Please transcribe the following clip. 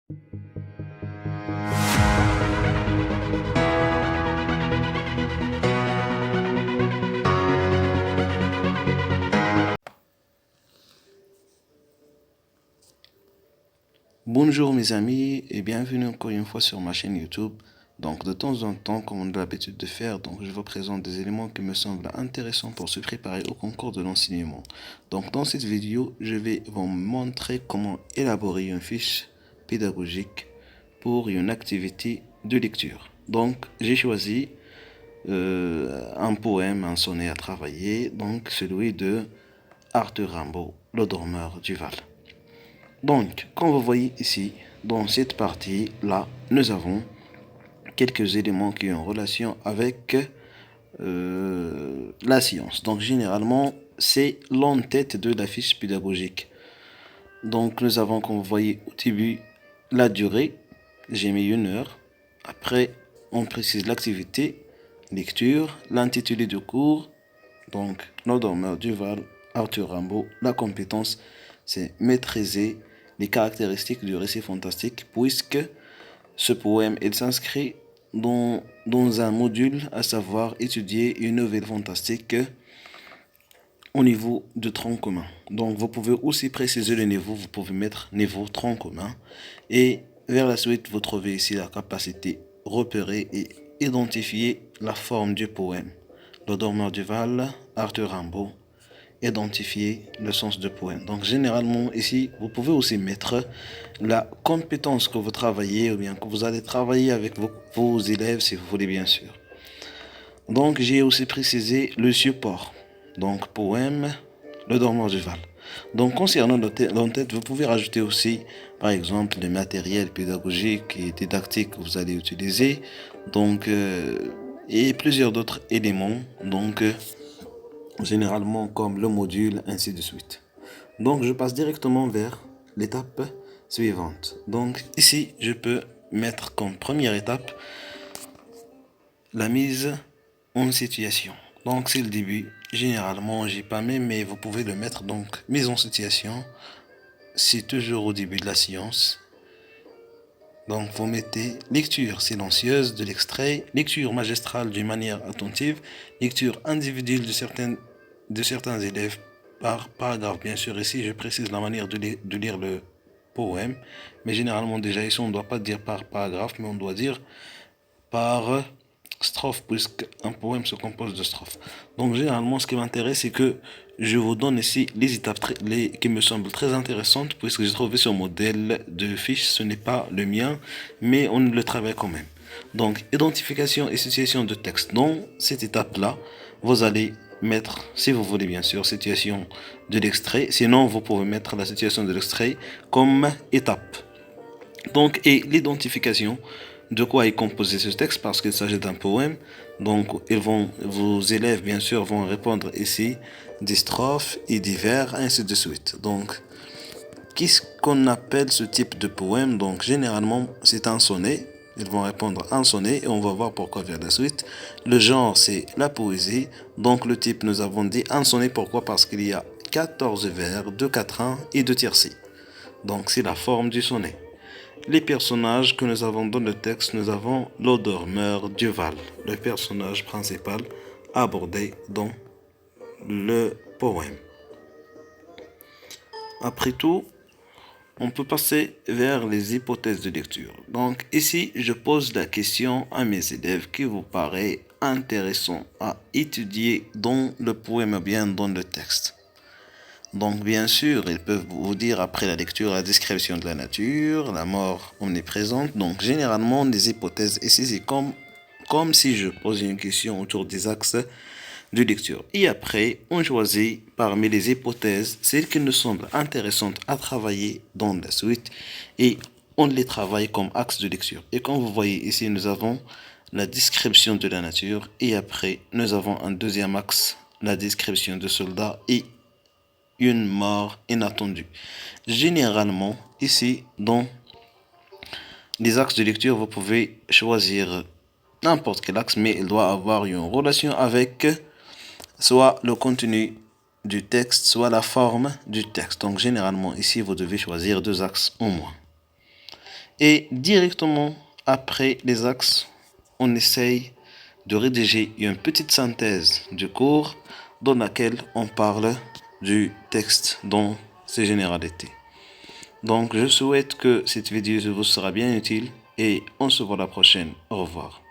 Bonjour mes amis et bienvenue encore une fois sur ma chaîne YouTube. Donc de temps en temps, comme on a l'habitude de faire, je vous présente des éléments qui me semblent intéressants pour se préparer au concours de l'enseignement. Donc dans cette vidéo, je vais vous montrer comment élaborer une fiche pédagogique pour une activité de lecture. Donc j'ai choisi un poème, un sonnet à travailler, donc celui de Arthur Rimbaud, Le Dormeur du Val. Donc, comme vous voyez ici, dans cette partie-là, nous avons quelques éléments qui ont relation avec la science. Donc, généralement, c'est l'en-tête de la fiche pédagogique. Donc, nous avons, comme vous voyez au début, la durée. J'ai mis 1 heure. Après, on précise l'activité, lecture, l'intitulé du cours. Donc, Le Dormeur du Val, Arthur Rimbaud. La compétence, c'est maîtriser les caractéristiques du récit fantastique, puisque ce poème il s'inscrit dans un module, à savoir étudier une nouvelle fantastique au niveau du tronc commun. Donc vous pouvez aussi préciser le niveau, vous pouvez mettre niveau tronc commun, et vers la suite vous trouvez ici la capacité repérer et identifier la forme du poème. Le Dormeur du Val, Arthur Rimbaud. Identifier le sens du poème. Donc généralement ici, vous pouvez aussi mettre la compétence que vous travaillez ou bien que vous allez travailler avec vos élèves si vous voulez bien sûr. Donc j'ai aussi précisé le support. Donc poème, Le Dormeur du Val. Donc concernant l'entête, vous pouvez rajouter aussi par exemple le matériel pédagogique et didactique que vous allez utiliser. Donc et plusieurs d'autres éléments. Donc généralement comme le module, ainsi de suite. Donc je passe directement vers l'étape suivante. Donc ici, je peux mettre comme première étape la mise en situation. Donc c'est le début. Généralement, j'ai pas mis, mais vous pouvez le mettre. Donc mise en situation, c'est toujours au début de la séance. Donc vous mettez lecture silencieuse de l'extrait, lecture magistrale d'une manière attentive, lecture individuelle de certains élèves par paragraphe. Bien sûr, ici je précise la manière de lire le poème, mais généralement déjà ici on ne doit pas dire par paragraphe, mais on doit dire par strophe, puisqu'un poème se compose de strophes. Donc généralement ce qui m'intéresse, c'est que je vous donne ici les étapes qui me semblent très intéressantes, puisque j'ai trouvé ce modèle de fiche. Ce n'est pas le mien, mais on le travaille quand même. Donc identification et situation de texte. Dans cette étape-là, vous allez mettre, si vous voulez bien sûr, situation de l'extrait. Sinon, vous pouvez mettre la situation de l'extrait comme étape. Donc, et l'identification de quoi est composé ce texte, parce qu'il s'agit d'un poème. Donc, vos élèves, bien sûr, vont répondre ici des strophes et des vers, ainsi de suite. Donc, qu'est-ce qu'on appelle ce type de poème? Donc, généralement, c'est un sonnet. Ils vont répondre un sonnet et on va voir pourquoi vers la suite. Le genre, c'est la poésie. Donc, le type, nous avons dit un sonnet. Pourquoi? Parce qu'il y a 14 vers, 2 quatrains et 2 tiercés. Donc, c'est la forme du sonnet. Les personnages que nous avons dans le texte, nous avons le dormeur du Val, le personnage principal abordé dans le poème. Après tout, on peut passer vers les hypothèses de lecture. Donc ici, je pose la question à mes élèves qui vous paraît intéressant à étudier dans le poème ou bien dans le texte. Donc bien sûr, ils peuvent vous dire après la lecture la description de la nature, la mort omniprésente. Donc généralement, les hypothèses ici, c'est comme si je posais une question autour des axes de lecture. Et après, on choisit parmi les hypothèses celles qui nous semblent intéressantes à travailler dans la suite et on les travaille comme axe de lecture. Et comme vous voyez ici, nous avons la description de la nature et après, nous avons un deuxième axe, la description de soldats et une mort inattendue. Généralement, ici, dans les axes de lecture, vous pouvez choisir n'importe quel axe, mais il doit avoir une relation avec soit le contenu du texte, soit la forme du texte. Donc, généralement, ici, vous devez choisir 2 axes au moins. Et directement après les axes, on essaye de rédiger une petite synthèse du cours dans laquelle on parle du texte dans ses généralités. Donc je souhaite que cette vidéo vous sera bien utile et on se voit la prochaine. Au revoir.